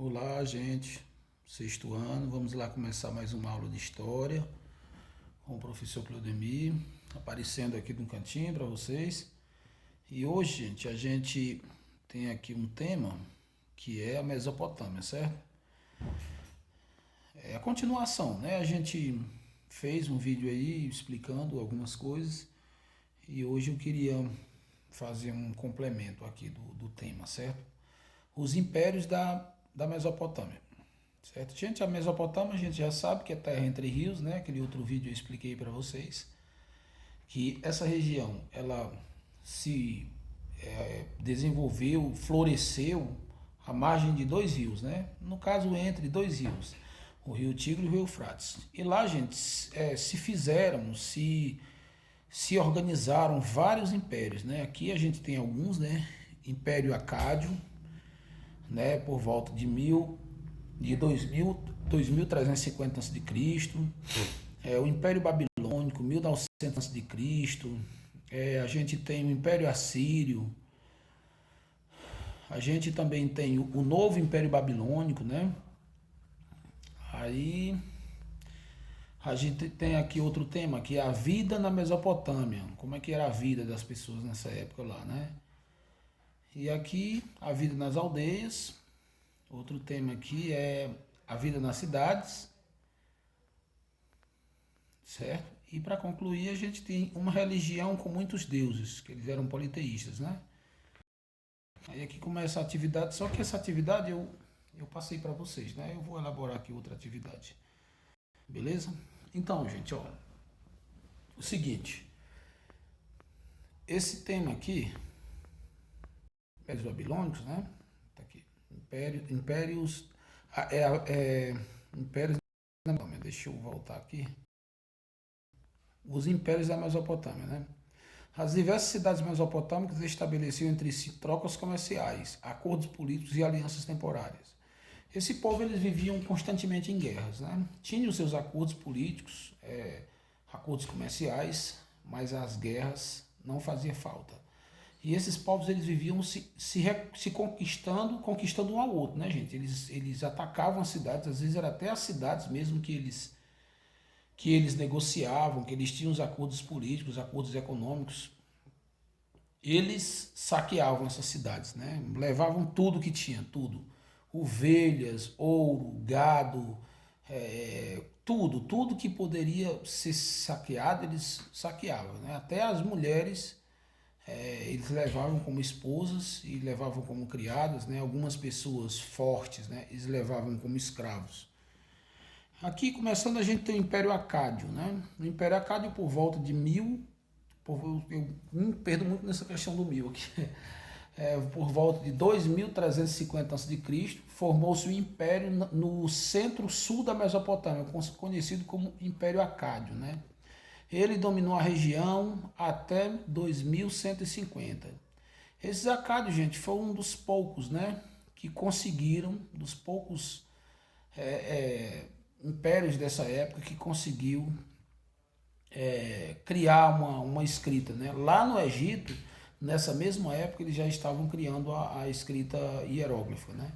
Olá, gente. Sexto ano, vamos lá começar mais uma aula de história com o professor Claudemir, aparecendo aqui no cantinho para vocês. E hoje, gente, a gente tem aqui um tema que é a Mesopotâmia, certo? É a continuação, né? A gente fez um vídeo aí explicando algumas coisas e hoje eu queria fazer um complemento aqui do tema, certo? Os impérios da Mesopotâmia. Certo? Gente, a Mesopotâmia a gente já sabe que é terra entre rios, né? Aquele outro vídeo eu expliquei para vocês que essa região ela se desenvolveu, floresceu à margem de dois rios, né? No caso entre dois rios, o Rio Tigre e o Rio Eufrates. E lá, gente, se organizaram vários impérios, né? Aqui a gente tem alguns, né? Império Acádio, né? Por volta de 2350 a.C., o Império Babilônico, 1900 a.C., a gente tem o Império Assírio, a gente também tem o novo Império Babilônico, né? Aí a gente tem aqui outro tema, que é a vida na Mesopotâmia. Como é que era a vida das pessoas nessa época lá, né? E aqui a vida nas aldeias. Outro tema aqui é a vida nas cidades, certo? E para concluir, a gente tem uma religião com muitos deuses, que eles eram politeístas, né? Aí aqui começa a atividade, só que essa atividade eu passei para vocês, né? Eu vou elaborar aqui outra atividade, beleza? Então, gente, ó, o seguinte, esse tema aqui, Impérios Babilônicos, né? Tá aqui, Impérios, Impérios, deixa eu voltar aqui, os impérios da Mesopotâmia, né? As diversas cidades mesopotâmicas estabeleciam entre si trocas comerciais, acordos políticos e alianças temporárias. Esse povo eles viviam constantemente em guerras, né? Tinham os seus acordos políticos, acordos comerciais, mas as guerras não faziam falta. E esses povos eles viviam se conquistando um ao outro, né, gente? Eles atacavam as cidades, às vezes era até as cidades mesmo que eles negociavam, que eles tinham os acordos políticos, acordos econômicos. Eles saqueavam essas cidades, né? Levavam tudo que tinha, tudo. Ovelhas, ouro, gado, tudo que poderia ser saqueado, eles saqueavam, né? Até as mulheres, eles levavam como esposas e levavam como criadas, né? Algumas pessoas fortes, né? Eles levavam como escravos. Aqui, começando, a gente tem o Império Acádio, né? O Império Acádio, por volta de eu me perdo muito nessa questão do mil aqui. Por volta de 2350 a.C., formou-se o Império no centro-sul da Mesopotâmia, conhecido como Império Acádio, né? Ele dominou a região até 2150. Esses acádios, gente, foi um dos poucos, né, que conseguiram, dos poucos impérios dessa época que conseguiu criar uma escrita, né? Lá no Egito, nessa mesma época, eles já estavam criando a escrita hieróglifa, né?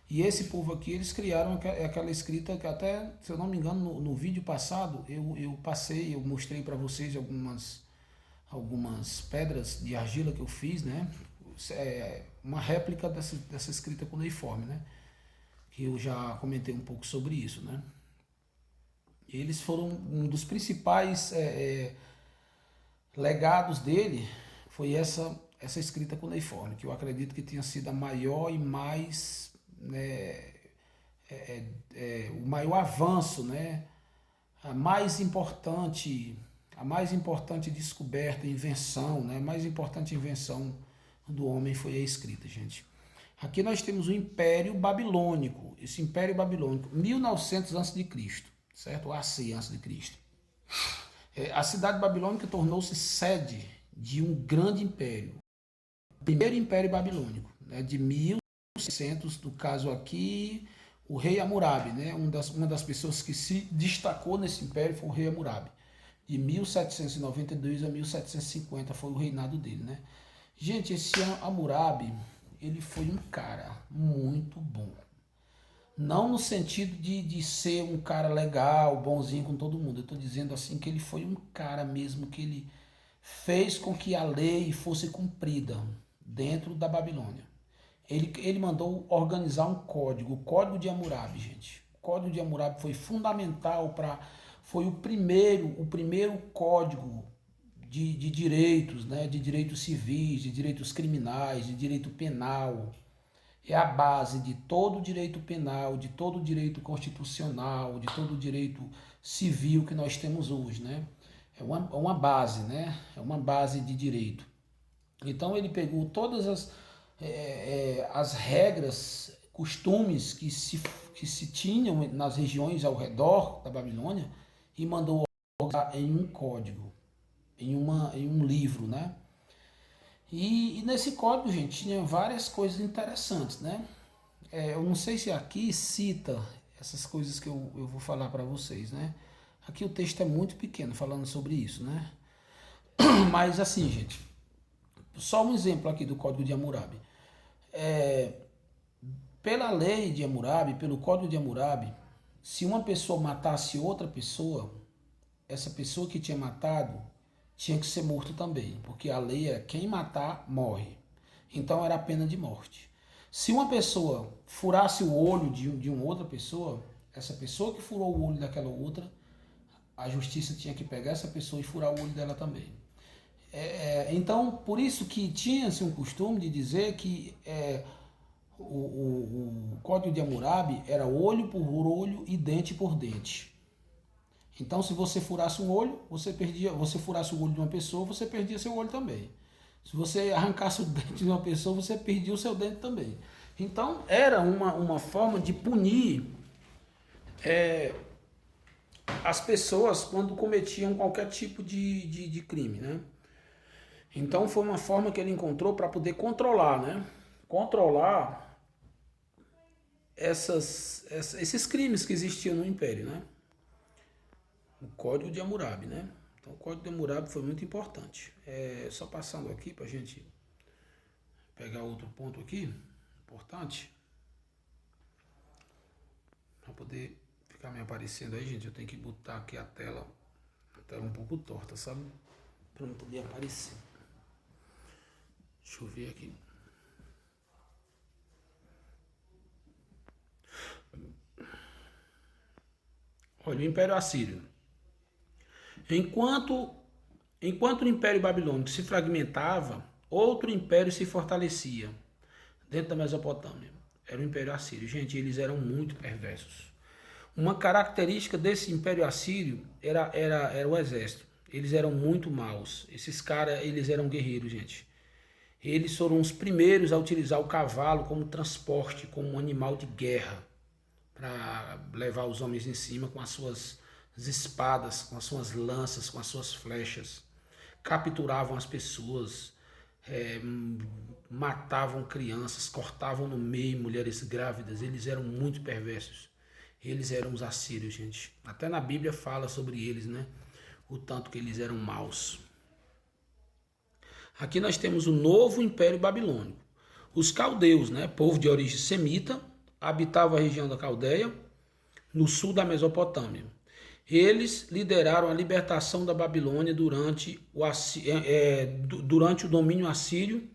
E esse povo aqui, eles criaram aquela escrita que até, se eu não me engano, no vídeo passado, eu mostrei para vocês algumas pedras de argila que eu fiz, né? Uma réplica dessa escrita cuneiforme, né? Que eu já comentei um pouco sobre isso, né? Eles foram um dos principais legados dele, foi essa escrita cuneiforme, que eu acredito que tenha sido a maior e mais, né, o maior avanço, né, a mais importante descoberta, invenção, né, a mais importante invenção do homem foi a escrita, gente. Aqui nós temos o Império Babilônico, esse Império Babilônico, 1900 a.C., certo? AC a.C. A cidade babilônica tornou-se sede de um grande império, o primeiro Império Babilônico, né, de 1600, no caso aqui, o rei Hammurabi, né, uma das pessoas que se destacou nesse império foi o rei Hammurabi. De 1792 a 1750 foi o reinado dele, né? Gente, esse Hammurabi, ele foi um cara muito bom. Não no sentido de ser um cara legal, bonzinho com todo mundo. Eu estou dizendo assim que ele foi um cara mesmo que ele fez com que a lei fosse cumprida dentro da Babilônia. Ele mandou organizar um código, o Código de Hammurabi, gente. O Código de Hammurabi foi fundamental para, foi o primeiro código de direitos, né, de direitos civis, de direitos criminais, de direito penal. É a base de todo o direito penal, de todo o direito constitucional, de todo o direito civil que nós temos hoje, né? É uma base, né? É uma base de direito. Então ele pegou todas as regras, costumes que se tinham nas regiões ao redor da Babilônia e mandou organizar em um código, em um livro, né? E nesse código, gente, tinha várias coisas interessantes, né? Eu não sei se aqui cita essas coisas que eu vou falar para vocês, né? Aqui o texto é muito pequeno falando sobre isso, né? Mas assim, gente, só um exemplo aqui do Código de Hammurabi. Pela lei de Hammurabi, pelo Código de Hammurabi, se uma pessoa matasse outra pessoa, essa pessoa que tinha matado tinha que ser morto também, porque a lei é quem matar morre. Então era a pena de morte. Se uma pessoa furasse o olho de uma outra pessoa, essa pessoa que furou o olho daquela outra, a justiça tinha que pegar essa pessoa e furar o olho dela também. Então, por isso que tinha-se um costume de dizer que o Código de Hammurabi era olho por olho e dente por dente. Então, se você furasse um olho, você furasse o olho de uma pessoa, você perdia seu olho também. Se você arrancasse o dente de uma pessoa, você perdia o seu dente também. Então, era uma forma de punir as pessoas quando cometiam qualquer tipo de crime, né? Então, foi uma forma que ele encontrou para poder controlar, né? Controlar esses crimes que existiam no Império, né? O Código de Hammurabi, né? Então, o Código de Hammurabi foi muito importante. Só passando aqui para a gente pegar outro ponto aqui, importante, para poder ficar me aparecendo aí, gente, eu tenho que botar aqui a tela um pouco torta, sabe? Para não poder aparecer. Deixa eu ver aqui. Olha, o Império Assírio. Enquanto o Império Babilônico se fragmentava, outro império se fortalecia dentro da Mesopotâmia. Era o Império Assírio. Gente, eles eram muito perversos. Uma característica desse Império Assírio era o exército. Eles eram muito maus. Esses caras, eles eram guerreiros, gente. Eles foram os primeiros a utilizar o cavalo como transporte, como um animal de guerra, para levar os homens em cima com as suas espadas, com as suas lanças, com as suas flechas. Capturavam as pessoas, matavam crianças, cortavam no meio mulheres grávidas. Eles eram muito perversos. Eles eram os assírios, gente. Até na Bíblia fala sobre eles, né? O tanto que eles eram maus. Aqui nós temos o novo Império Babilônico. Os caldeus, né? Povo de origem semita, habitavam a região da Caldeia, no sul da Mesopotâmia. Eles lideraram a libertação da Babilônia durante o domínio assírio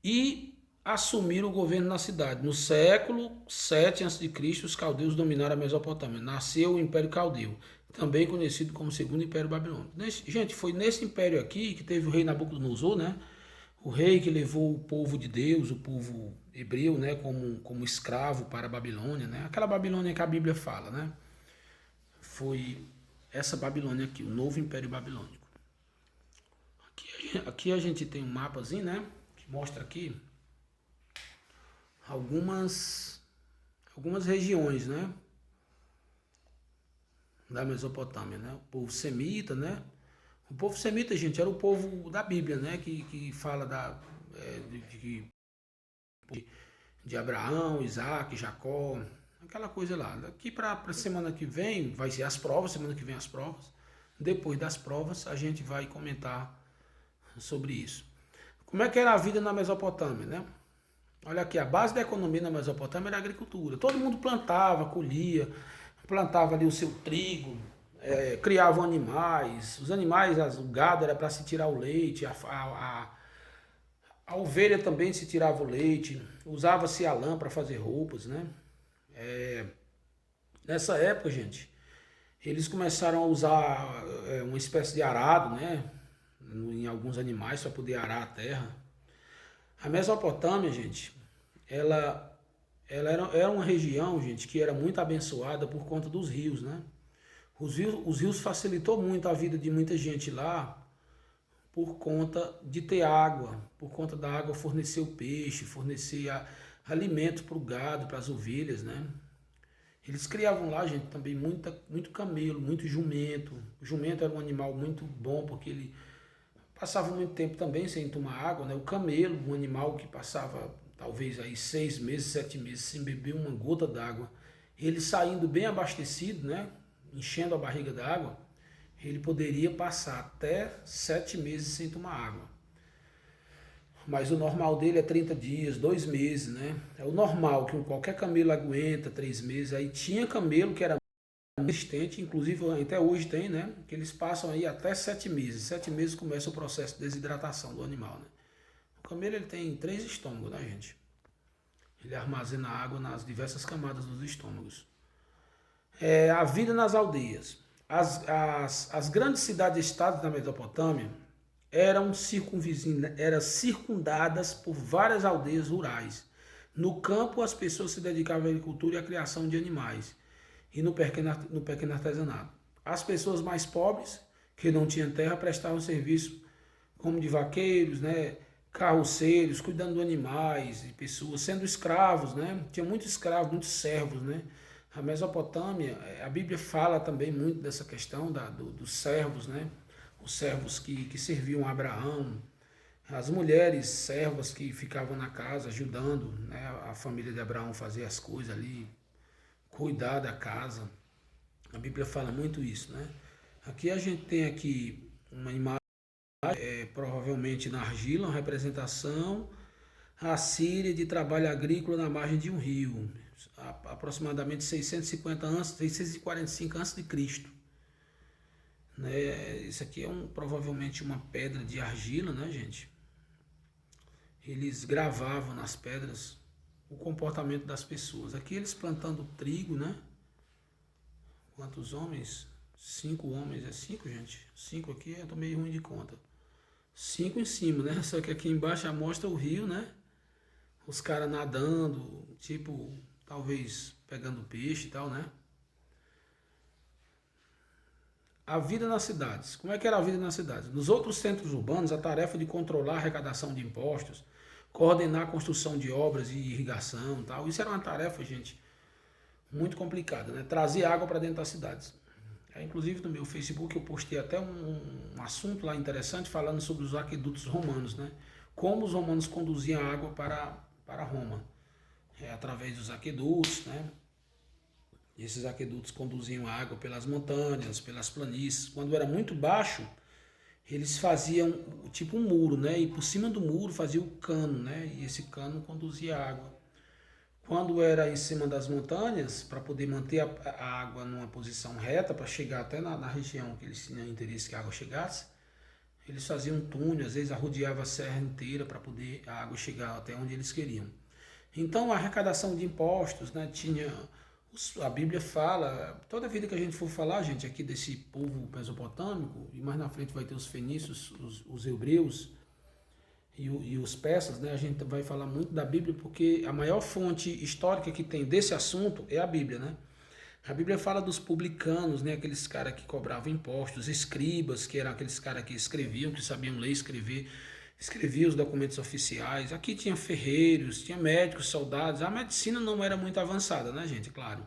e assumiram o governo na cidade. No século 7 a.C., os caldeus dominaram a Mesopotâmia. Nasceu o Império Caldeu, também conhecido como Segundo Império Babilônico. Gente, foi nesse império aqui que teve o rei Nabucodonosor, né? O rei que levou o povo de Deus, o povo hebreu, né, como escravo para a Babilônia, né? Aquela Babilônia que a Bíblia fala, né? Foi essa Babilônia aqui, o novo Império Babilônico. Aqui a gente tem um mapazinho, né? Que mostra aqui algumas regiões, né? Da Mesopotâmia, né? O povo semita, né? O povo semita, gente, era o povo da Bíblia, né? Que fala de Abraão, Isaac, Jacó, aquela coisa lá. Daqui para a semana que vem, vai ser as provas, semana que vem as provas. Depois das provas, a gente vai comentar sobre isso. Como é que era a vida na Mesopotâmia, né? Olha aqui, a base da economia na Mesopotâmia era a agricultura. Todo mundo plantava, colhia, plantava ali o seu trigo, criavam animais. Os animais, o gado era para se tirar o leite, a ovelha também se tirava o leite, usava-se a lã para fazer roupas, né? Nessa época, gente, eles começaram a usar uma espécie de arado, né? Em alguns animais para poder arar a terra. A Mesopotâmia, gente, ela, era uma região, gente, que era muito abençoada por conta dos rios, né? Os rios facilitou muito a vida de muita gente lá por conta de ter água, por conta da água fornecer o peixe, fornecer alimento para o gado, para as ovelhas, né? Eles criavam lá, gente, também muito camelo, muito jumento. O jumento era um animal muito bom porque ele passava muito tempo também sem tomar água, né? O camelo, um animal que passava talvez aí 6 meses, 7 meses sem beber uma gota d'água. Ele saindo bem abastecido, né? Enchendo a barriga d'água, ele poderia passar até 7 meses sem tomar água. Mas o normal dele é 30 dias, 2 meses, né? É o normal, que qualquer camelo aguenta 3 meses. Aí tinha camelo que era resistente, inclusive até hoje tem, né? Que eles passam aí até 7 meses. 7 meses começa o processo de desidratação do animal, né? O camelo ele tem 3 estômagos, né, gente? Ele armazena água nas diversas camadas dos estômagos. A vida nas aldeias. As grandes cidades-estados da Mesopotâmia eram circundadas por várias aldeias rurais. No campo, as pessoas se dedicavam à agricultura e à criação de animais e no pequeno artesanato. As pessoas mais pobres, que não tinham terra, prestavam serviço como de vaqueiros, né, carroceiros, cuidando de animais e pessoas, sendo escravos, né? Tinha muitos escravos, muitos servos, né? A Mesopotâmia, a Bíblia fala também muito dessa questão dos servos, né? Os servos que serviam a Abraão, as mulheres servas que ficavam na casa ajudando, né, a família de Abraão a fazer as coisas ali, cuidar da casa. A Bíblia fala muito isso, né? Aqui a gente tem aqui uma imagem, provavelmente na argila, uma representação assíria de trabalho agrícola na margem de um rio, aproximadamente 645 a.C., né? Isso aqui é provavelmente uma pedra de argila, né, gente? Eles gravavam nas pedras o comportamento das pessoas. Aqui eles plantando trigo, né? Quantos homens? 5 homens, é 5, gente? 5 aqui, eu tô meio ruim de conta. 5 em cima, né? Só que aqui embaixo mostra o rio, né? Os caras nadando, tipo, talvez pegando peixe e tal, né? A vida nas cidades. Como é que era a vida nas cidades? Nos outros centros urbanos, a tarefa de controlar a arrecadação de impostos, coordenar a construção de obras e irrigação e tal, isso era uma tarefa, gente, muito complicada, né? Trazer água para dentro das cidades. Inclusive no meu Facebook eu postei até um assunto lá interessante falando sobre os aquedutos romanos, né? Como os romanos conduziam água para Roma, através dos aquedutos, né? Esses aquedutos conduziam água pelas montanhas, pelas planícies. Quando era muito baixo, eles faziam tipo um muro, né? E por cima do muro fazia o cano, né? E esse cano conduzia água. Quando era em cima das montanhas, para poder manter a água numa posição reta, para chegar até na região que eles tinham interesse que a água chegasse, eles faziam um túnel, às vezes arrodeava a serra inteira para poder a água chegar até onde eles queriam. Então a arrecadação de impostos, né, tinha, a Bíblia fala, toda vida que a gente for falar, gente, aqui desse povo mesopotâmico, e mais na frente vai ter os fenícios, os hebreus e os persas, né, a gente vai falar muito da Bíblia, porque a maior fonte histórica que tem desse assunto é a Bíblia, né? A Bíblia fala dos publicanos, né, aqueles caras que cobravam impostos, escribas, que eram aqueles caras que escreviam, que sabiam ler e escreviam os documentos oficiais. Aqui tinha ferreiros, tinha médicos, soldados. A medicina não era muito avançada, né, gente? Claro.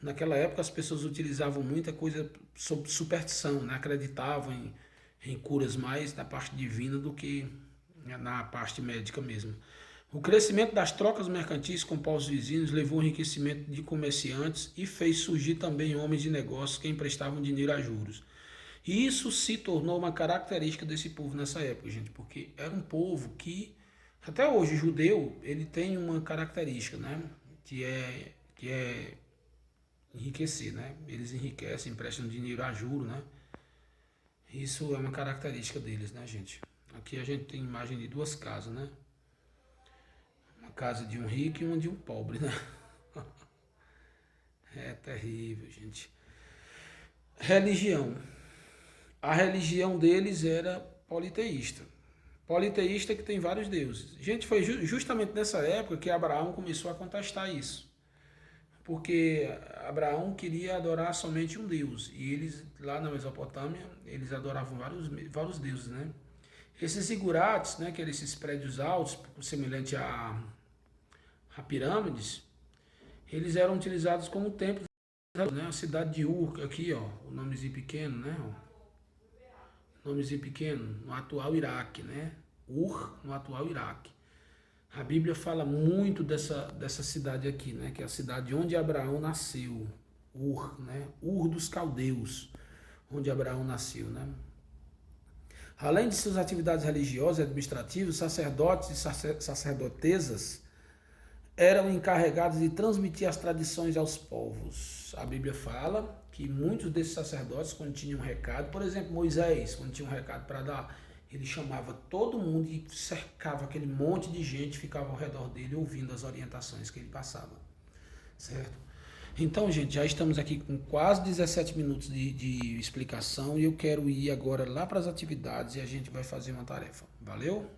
Naquela época as pessoas utilizavam muita coisa sobre superstição, né? Acreditavam em curas mais da parte divina do que na parte médica mesmo. O crescimento das trocas mercantis com povos vizinhos levou ao enriquecimento de comerciantes e fez surgir também homens de negócios que emprestavam dinheiro a juros. Isso se tornou uma característica desse povo nessa época, gente, porque era um povo que Até hoje, o judeu, ele tem uma característica, né? Que é enriquecer, né? Eles enriquecem, emprestam dinheiro a juro, né? Isso é uma característica deles, né, gente? Aqui a gente tem imagem de duas casas, né? Uma casa de um rico e uma de um pobre, né? É terrível, gente. Religião. A religião deles era politeísta. Politeísta que tem vários deuses. Gente, foi justamente nessa época que Abraão começou a contestar isso. Porque Abraão queria adorar somente um Deus. E eles, lá na Mesopotâmia, eles adoravam vários deuses, né? Esses zigurates, né, que eram esses prédios altos, semelhante a pirâmides, eles eram utilizados como templos, né? A cidade de Ur, aqui, ó, o nomezinho pequeno, né? Ó, nomezinho pequeno, no atual Iraque, né? Ur, no atual Iraque. A Bíblia fala muito dessa cidade aqui, né? Que é a cidade onde Abraão nasceu. Ur, né? Ur dos Caldeus, onde Abraão nasceu, né? Além de suas atividades religiosas e administrativas, sacerdotes e sacerdotesas eram encarregados de transmitir as tradições aos povos. A Bíblia fala que muitos desses sacerdotes, quando tinham um recado, por exemplo, Moisés, quando tinha um recado para dar, ele chamava todo mundo e cercava aquele monte de gente, ficava ao redor dele ouvindo as orientações que ele passava, certo? Então, gente, já estamos aqui com quase 17 minutos de explicação e eu quero ir agora lá para as atividades e a gente vai fazer uma tarefa. Valeu?